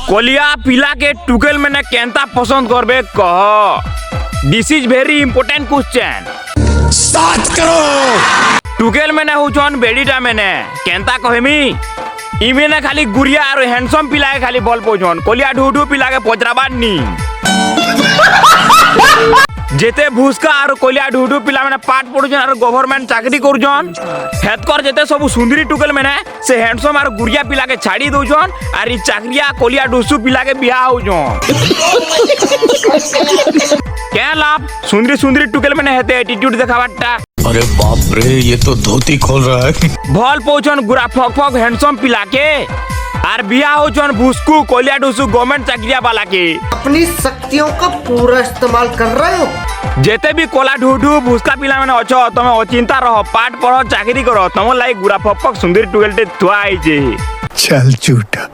कोलिया पिला के टुकेल मैंने केंता पसंद करबे कह। This is very important question. Start करो। टुकेल मैंने हुचन बेडीटा मैंने केंता कहमी इमेने खाली गुड़िया और हैंडसम पिला के खाली बल पोजन कोलिया ढूढू पिला के पोजराबाद नी जेते भूसका और कोलिया ढूढू पिला मैंने पाठ पढ़ुजन और गवर्नमेंट चाकरी करुजन हेतकर जेते सब सुंदरी टुकेल मैंने से हैंडसम और गुड़िया पिला के छाड़ी दउजन और ई चाकरिया कोलिया ढूसू पिला के बियाह होजन। क्या लाभ सुंदरी सुंदरी टुकेल मैंने हेते एटीट्यूड देखावटा। अरे बाप रे, ये तो धोती खोल रहा है। भल पहुंचन गुरा फक फक हैंडसम पिला के और बिया होचन भुसकू कोलिया ढूसू गवर्नमेंट चाकरिया वाला के। अपनी शक्तियों का पूरा इस्तेमाल कर रहे हो। जेते भी कोला ढूढू भुसका पिला मैंने अच्छो तुम अचिंता रहो पाठ पढ़ो चाकरी करो तुम लाई गुरा फक फक सुंदरी टुकेल थुआ आई जे। चल झूठा।